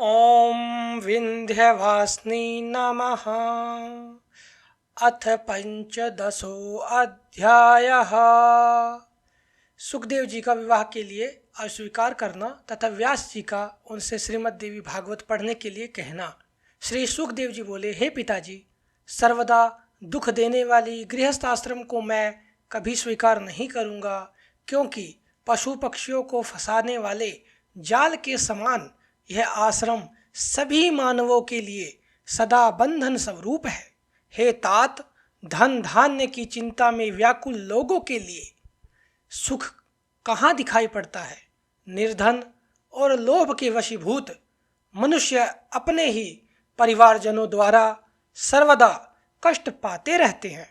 ॐ विन्ध्यवासिनी नमः। अथ पंचदशोऽध्यायः। सुखदेव जी का विवाह के लिए अस्वीकार करना तथा व्यास जी का उनसे श्रीमद् देवी भागवत पढ़ने के लिए कहना। श्री सुखदेव जी बोले, हे पिताजी, सर्वदा दुख देने वाली गृहस्थ आश्रम को मैं कभी स्वीकार नहीं करूँगा, क्योंकि पशु पक्षियों को फंसाने वाले जाल के समान यह आश्रम सभी मानवों के लिए सदा बंधन स्वरूप है। हे तात, धन धान्य की चिंता में व्याकुल लोगों के लिए सुख कहाँ दिखाई पड़ता है। निर्धन और लोभ के वशीभूत मनुष्य अपने ही परिवारजनों द्वारा सर्वदा कष्ट पाते रहते हैं।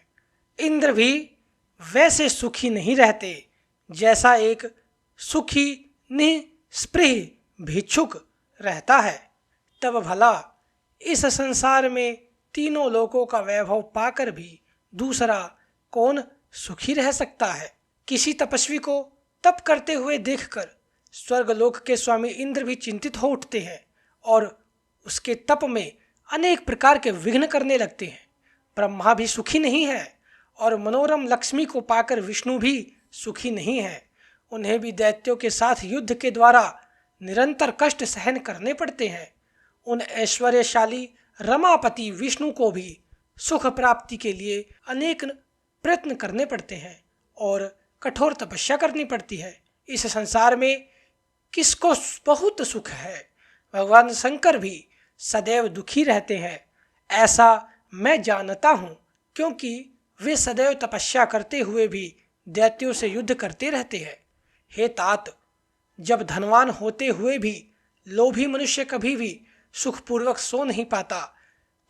इंद्र भी वैसे सुखी नहीं रहते जैसा एक सुखी निस्पृह भिक्षुक रहता है। तब भला इस संसार में तीनों लोकों का वैभव पाकर भी दूसरा कौन सुखी रह सकता है। किसी तपस्वी को तप करते हुए देखकर स्वर्गलोक के स्वामी इंद्र भी चिंतित हो उठते हैं और उसके तप में अनेक प्रकार के विघ्न करने लगते हैं। ब्रह्मा भी सुखी नहीं है और मनोरम लक्ष्मी को पाकर विष्णु भी सुखी नहीं है। उन्हें भी दैत्यों के साथ युद्ध के द्वारा निरंतर कष्ट सहन करने पड़ते हैं। उन ऐश्वर्यशाली रमापति विष्णु को भी सुख प्राप्ति के लिए अनेक प्रयत्न करने पड़ते हैं और कठोर तपस्या करनी पड़ती है। इस संसार में किसको बहुत सुख है? भगवान शंकर भी सदैव दुखी रहते हैं, ऐसा मैं जानता हूँ, क्योंकि वे सदैव तपस्या करते हुए भी दैत्यों से युद्ध करते रहते हैं। हे तात, जब धनवान होते हुए भी लोभी मनुष्य कभी भी सुखपूर्वक सो नहीं पाता,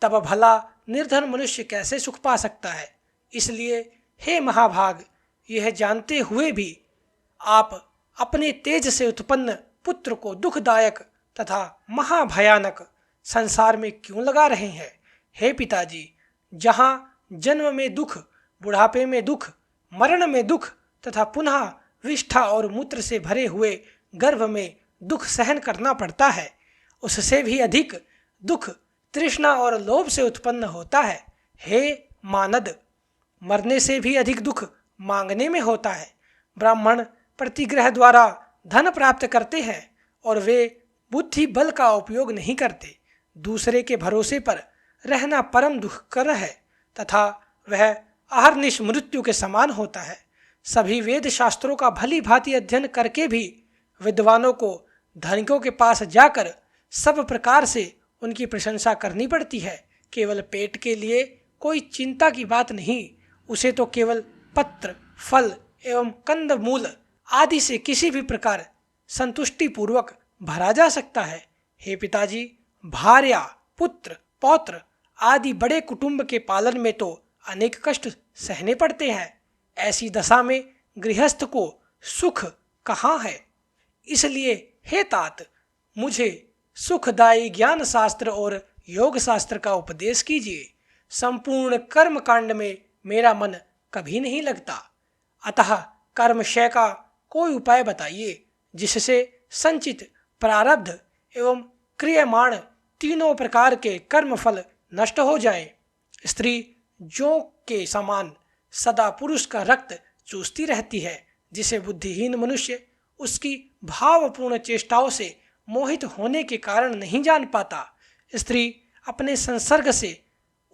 तब भला निर्धन मनुष्य कैसे सुख पा सकता है। इसलिए हे महाभाग, यह जानते हुए भी आप अपने तेज से उत्पन्न पुत्र को दुखदायक तथा महाभयानक संसार में क्यों लगा रहे हैं। हे पिताजी, जहाँ जन्म में दुख, बुढ़ापे में दुख, मरण में दुख तथा पुनः विष्ठा और मूत्र से भरे हुए गर्भ में दुख सहन करना पड़ता है, उससे भी अधिक दुख तृष्णा और लोभ से उत्पन्न होता है। हे मानद, मरने से भी अधिक दुख मांगने में होता है। ब्राह्मण प्रतिग्रह द्वारा धन प्राप्त करते हैं और वे बुद्धि बल का उपयोग नहीं करते। दूसरे के भरोसे पर रहना परम दुखकर है तथा वह अहर्निश मृत्यु के समान होता है। सभी वेद शास्त्रों का भली भांति अध्ययन करके भी विद्वानों को धनिकों के पास जाकर सब प्रकार से उनकी प्रशंसा करनी पड़ती है। केवल पेट के लिए कोई चिंता की बात नहीं, उसे तो केवल पत्र, फल एवं कंद मूल आदि से किसी भी प्रकार संतुष्टि पूर्वक भरा जा सकता है। हे पिताजी, भार्या, पुत्र, पौत्र आदि बड़े कुटुंब के पालन में तो अनेक कष्ट सहने पड़ते हैं। ऐसी दशा में गृहस्थ को सुख कहाँ है। इसलिए हे तात, मुझे सुखदायी ज्ञान शास्त्र और योग शास्त्र का उपदेश कीजिए। संपूर्ण कर्म कांड में मेरा मन कभी नहीं लगता, अतः कर्मक्षय का कोई उपाय बताइए जिससे संचित प्रारब्ध एवं क्रियमाण तीनों प्रकार के कर्म फल नष्ट हो जाएं। स्त्री जोंक के समान सदा पुरुष का रक्त चूसती रहती है, जिसे बुद्धिहीन मनुष्य उसकी भावपूर्ण चेष्टाओं से मोहित होने के कारण नहीं जान पाता। स्त्री अपने संसर्ग से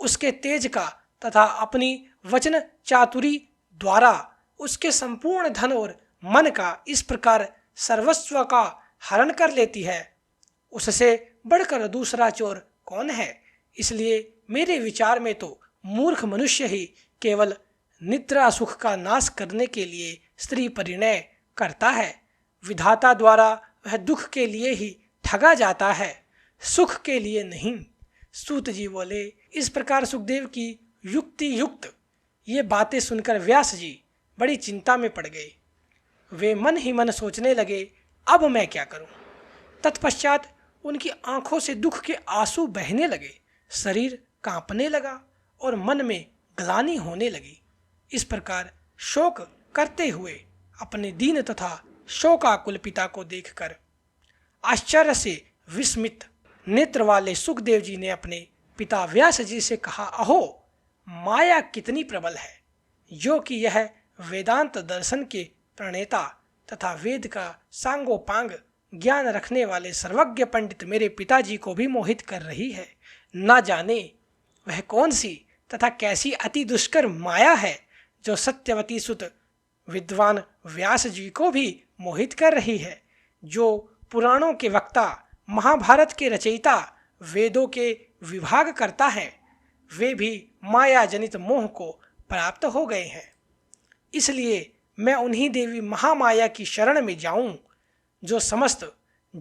उसके तेज का तथा अपनी वचन चातुरी द्वारा उसके संपूर्ण धन और मन का इस प्रकार सर्वस्व का हरण कर लेती है, उससे बढ़कर दूसरा चोर कौन है। इसलिए मेरे विचार में तो मूर्ख मनुष्य ही केवल निद्रा सुख का नाश करने के लिए स्त्री परिणय करता है। विधाता द्वारा वह दुख के लिए ही ठगा जाता है, सुख के लिए नहीं। सूत जी बोले, इस प्रकार सुखदेव की युक्ति युक्त ये बातें सुनकर व्यास जी बड़ी चिंता में पड़ गए। वे मन ही मन सोचने लगे, अब मैं क्या करूं। तत्पश्चात उनकी आंखों से दुख के आंसू बहने लगे, शरीर कांपने लगा और मन में ग्लानि होने लगी। इस प्रकार शोक करते हुए अपने दीन तथा शोकाकुल पिता को देखकर आश्चर्य से विस्मित नेत्र वाले सुखदेव जी ने अपने पिता व्यास जी से कहा, अहो माया कितनी प्रबल है, जो कि यह वेदांत दर्शन के प्रणेता तथा वेद का सांगोपांग ज्ञान रखने वाले सर्वज्ञ पंडित मेरे पिताजी को भी मोहित कर रही है। ना जाने वह कौन सी तथा कैसी अति दुष्कर माया है जो सत्यवती सुत विद्वान व्यास जी को भी मोहित कर रही है, जो पुराणों के वक्ता, महाभारत के रचयिता, वेदों के विभाग करता है, वे भी माया जनित मोह को प्राप्त हो गए हैं। इसलिए मैं उन्हीं देवी महामाया की शरण में जाऊं जो समस्त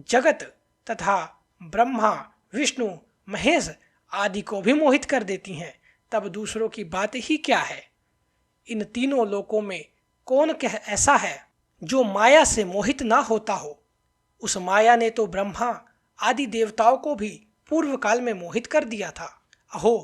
जगत तथा ब्रह्मा, विष्णु, महेश आदि को भी मोहित कर देती हैं। तब दूसरों की बात ही क्या है। इन तीनों लोकों में कौन ऐसा है जो माया से मोहित ना होता हो। उस माया ने तो ब्रह्मा आदि देवताओं को भी पूर्व काल में मोहित कर दिया था। अहो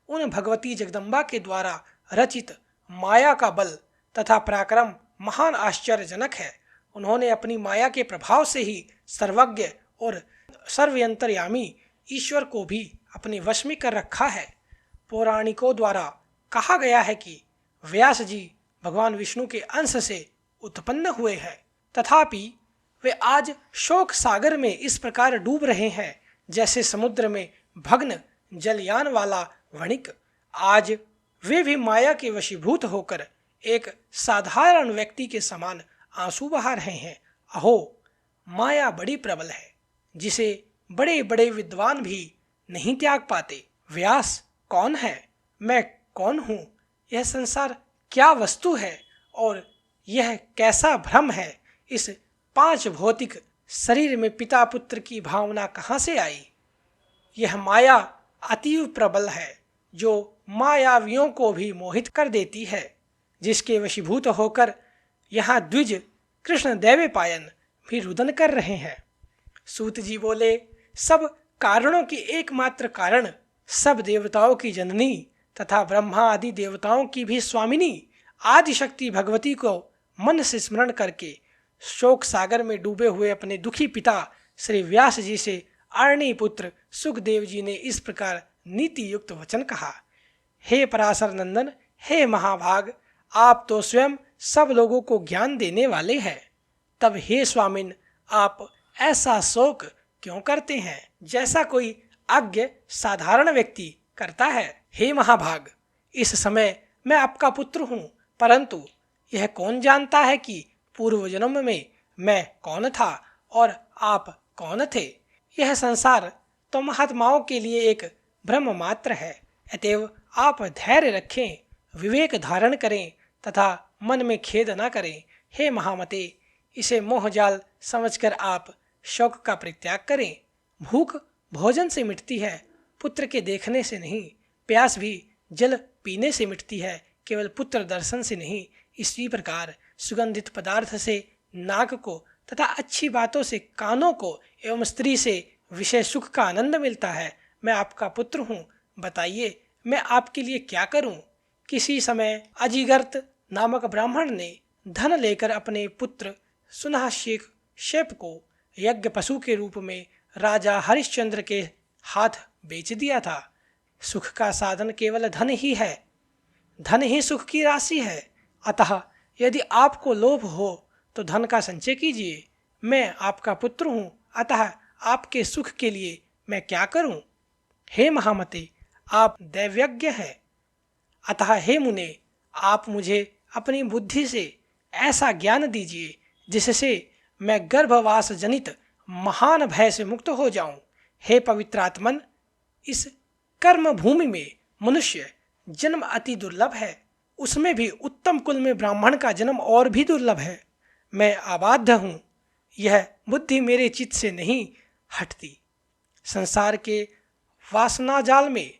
उन भगवती जगदम्बा के द्वारा रचित माया का बल तथा पराक्रम महान आश्चर्यजनक है। उन्होंने अपनी माया के प्रभाव से ही सर्वज्ञ और सर्वयंतर्यामी ईश्वर को भी अपने वश में कर रखा है। पौराणिकों द्वारा कहा गया है कि व्यास जी भगवान विष्णु के अंश से उत्पन्न हुए हैं, तथापि वे आज शोक सागर में इस प्रकार डूब रहे हैं जैसे समुद्र में भग्न जलयान वाला वणिक। आज वे भी माया के वशीभूत होकर एक साधारण व्यक्ति के समान आंसू बहा रहे हैं। अहो माया बड़ी प्रबल है, जिसे बड़े बड़े विद्वान भी नहीं त्याग पाते। व्यास कौन है, मैं कौन हूँ, यह संसार क्या वस्तु है और यह कैसा भ्रम है। इस 5 भौतिक शरीर में पिता पुत्र की भावना कहाँ से आई। यह माया अतीव प्रबल है जो मायावियों को भी मोहित कर देती है, जिसके वशीभूत होकर यहाँ द्विज कृष्ण दैवपायन भी रुदन कर रहे हैं। सूत जी बोले, सब कारणों की एकमात्र कारण, सब देवताओं की जननी तथा ब्रह्मा आदि देवताओं की भी स्वामिनी आदिशक्ति भगवती को मन से स्मरण करके शोक सागर में डूबे हुए अपने दुखी पिता श्री व्यास जी से आरणी पुत्र सुखदेव जी ने इस प्रकार नीति युक्त वचन कहा। हे पराशर नंदन, हे महाभाग, आप तो स्वयं सब लोगों को ज्ञान देने वाले हैं। तब हे स्वामिन, आप ऐसा शोक क्यों करते हैं जैसा कोई अज्ञ साधारण व्यक्ति करता है। हे महाभाग, इस समय मैं आपका पुत्र हूँ, परंतु यह कौन जानता है कि पूर्व जन्म में मैं कौन था और आप कौन थे। यह संसार तो महात्माओं के लिए एक भ्रम मात्र है। अतएव आप धैर्य रखें, विवेक धारण करें तथा मन में खेद न करें। हे महामते, इसे मोहजाल समझकर आप शौक का परित्याग करें। भूख भोजन से मिटती है, पुत्र के देखने से नहीं। प्यास भी जल पीने से मिटती है, केवल पुत्र दर्शन से नहीं। इसी प्रकार सुगंधित पदार्थ से नाक को तथा अच्छी बातों से कानों को एवं स्त्री से विषय सुख का आनंद मिलता है। मैं आपका पुत्र हूँ, बताइए मैं आपके लिए क्या करूँ। किसी समय अजिगर्त नामक ब्राह्मण ने धन लेकर अपने पुत्र सुनाशेप को यज्ञ पशु के रूप में राजा हरिश्चंद्र के हाथ बेच दिया था। सुख का साधन केवल धन ही है, धन ही सुख की राशि है। अतः यदि आपको लोभ हो तो धन का संचय कीजिए। मैं आपका पुत्र हूँ, अतः आपके सुख के लिए मैं क्या करूँ। हे महामते, आप दैवज्ञ हैं, अतः हे मुने, आप मुझे अपनी बुद्धि से ऐसा ज्ञान दीजिए जिससे मैं गर्भवास जनित महान भय से मुक्त हो जाऊं। हे पवित्रात्मन, इस कर्म भूमि में मनुष्य जन्म अति दुर्लभ है, उसमें भी उत्तम कुल में ब्राह्मण का जन्म और भी दुर्लभ है। मैं अबाध्य हूँ, यह बुद्धि मेरे चित्त से नहीं हटती। संसार के वासना जाल में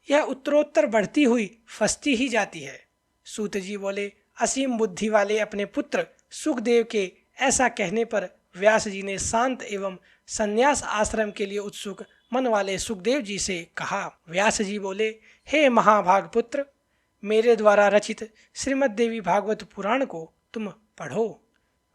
यह उत्तरोत्तर बढ़ती हुई फंसती ही जाती है। सूत जी बोले, असीम बुद्धि वाले अपने पुत्र सुखदेव के ऐसा कहने पर व्यास जी ने शांत एवं संन्यास आश्रम के लिए उत्सुक मन वाले सुखदेव जी से कहा। व्यास जी बोले, हे महाभाग पुत्र, मेरे द्वारा रचित श्रीमद् देवी भागवत पुराण को तुम पढ़ो।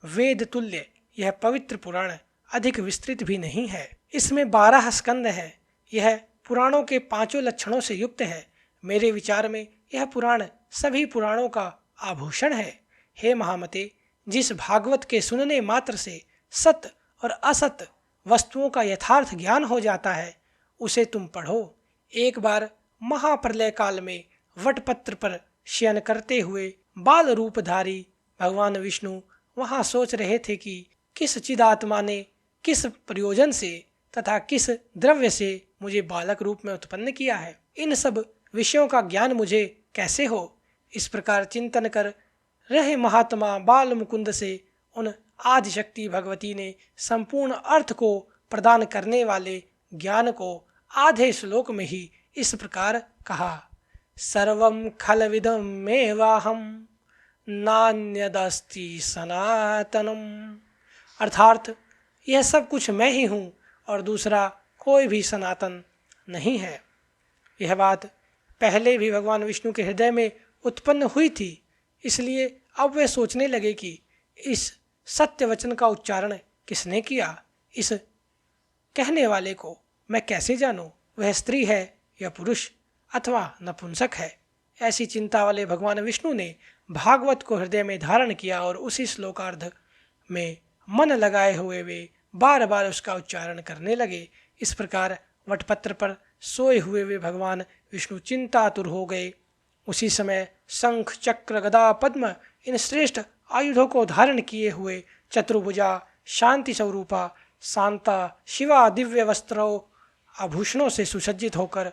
वेद तुल्य यह पवित्र पुराण अधिक विस्तृत भी नहीं है। इसमें 12 स्कंद हैं। यह पुराणों के 5 लक्षणों से युक्त है। मेरे विचार में यह पुराण सभी पुराणों का आभूषण है। हे महामते, जिस भागवत के सुनने मात्र से सत्य और असत्य वस्तुओं का यथार्थ ज्ञान हो जाता है, उसे तुम पढ़ो। एक बार महाप्रलय काल में वटपत्र पर शयन करते हुए बाल रूपधारी भगवान विष्णु वहाँ सोच रहे थे कि किस चिदात्मा ने किस प्रयोजन से तथा किस द्रव्य से मुझे बालक रूप में उत्पन्न किया है। इन सब विषयों का ज्ञान मुझे कैसे हो। इस प्रकार चिंतन कर रहे महात्मा बाल मुकुंद से उन आदिशक्ति भगवती ने संपूर्ण अर्थ को प्रदान करने वाले ज्ञान को आधे श्लोक में ही इस प्रकार कहा। सर्वं खलविदमेवाहं नान्यदस्ति सनातनम। अर्थात यह सब कुछ मैं ही हूँ और दूसरा कोई भी सनातन नहीं है। यह बात पहले भी भगवान विष्णु के हृदय में उत्पन्न हुई थी, इसलिए अब वे सोचने लगे कि इस सत्य वचन का उच्चारण किसने किया। इस कहने वाले को मैं कैसे जानूं, वह स्त्री है या पुरुष अथवा नपुंसक है। ऐसी चिंता वाले भगवान विष्णु ने भागवत को हृदय में धारण किया और उसी श्लोकार्ध में मन लगाए हुए वे बार बार उसका उच्चारण करने लगे। इस प्रकार वटपत्र पर सोए हुए वे भगवान विष्णु चिंतातुर हो गए। उसी समय शंख चक्र गदा पद्म इन श्रेष्ठ आयुधों को धारण किए हुए चतुर्भुजा शांति स्वरूपा शांता शिवा दिव्य वस्त्रों आभूषणों से सुसज्जित होकर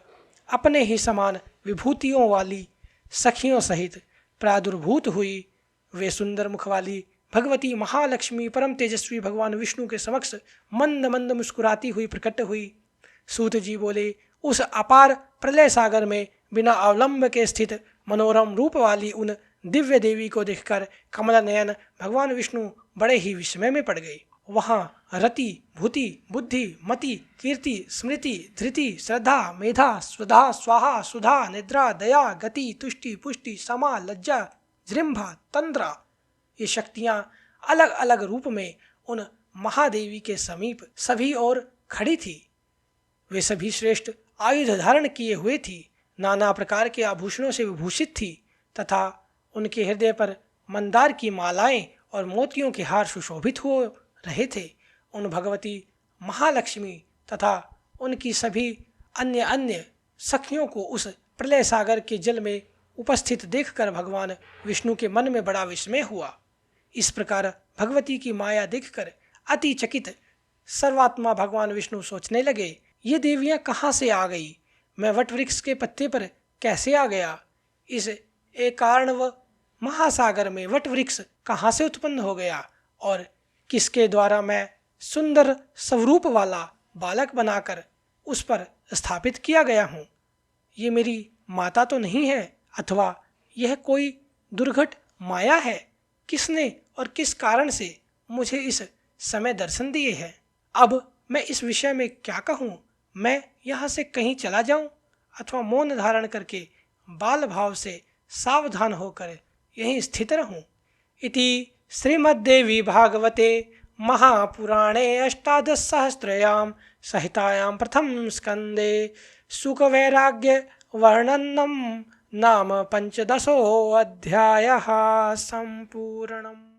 अपने ही समान विभूतियों वाली सखियों सहित प्रादुर्भूत हुई। वे सुंदर मुख वाली भगवती महालक्ष्मी परम तेजस्वी भगवान विष्णु के समक्ष मंद मंद मुस्कुराती हुई प्रकट हुई। सूत जी बोले, उस अपार प्रलय सागर में बिना अवलंब के स्थित मनोरम रूप वाली उन दिव्य देवी को देखकर कमल नयन भगवान विष्णु बड़े ही विस्मय में पड़ गए। वहाँ रति भूति बुद्धि मति कीर्ति स्मृति धृति श्रद्धा मेधा स्वधा स्वाहा सुधा निद्रा दया गति तुष्टि पुष्टि समा लज्जा जृंभा तंद्रा ये शक्तियाँ अलग अलग रूप में उन महादेवी के समीप सभी ओर खड़ी थी। वे सभी श्रेष्ठ आयुध धारण किए हुए थी, नाना प्रकार के आभूषणों से विभूषित थी तथा उनके हृदय पर मंदार की मालाएं और मोतियों के हार सुशोभित हो रहे थे। उन भगवती महालक्ष्मी तथा उनकी सभी अन्य अन्य सखियों को उस प्रलय सागर के जल में उपस्थित देखकर भगवान विष्णु के मन में बड़ा विस्मय हुआ। इस प्रकार भगवती की माया देखकर अति चकित सर्वात्मा भगवान विष्णु सोचने लगे, ये देवियाँ कहाँ से आ गई, मैं वटवृक्ष के पत्ते पर कैसे आ गया, इस एक कारण व महासागर में वटवृक्ष कहाँ से उत्पन्न हो गया और किसके द्वारा मैं सुंदर स्वरूप वाला बालक बनाकर उस पर स्थापित किया गया हूँ। ये मेरी माता तो नहीं है अथवा यह कोई दुर्घट माया है। किसने और किस कारण से मुझे इस समय दर्शन दिए हैं। अब मैं इस विषय में क्या कहूँ। मैं यहाँ से कहीं चला जाऊँ अथवा मौन धारण करके बाल भाव से सावधान होकर यहीं स्थित रहूँ। इति श्रीमद्देवी भागवते महापुराणे अष्टादशसहस्रयां संहितायां प्रथम स्कंदे सुखवैराग्य वर्णनम नाम 15 अध्यायः सम्पूर्णम्।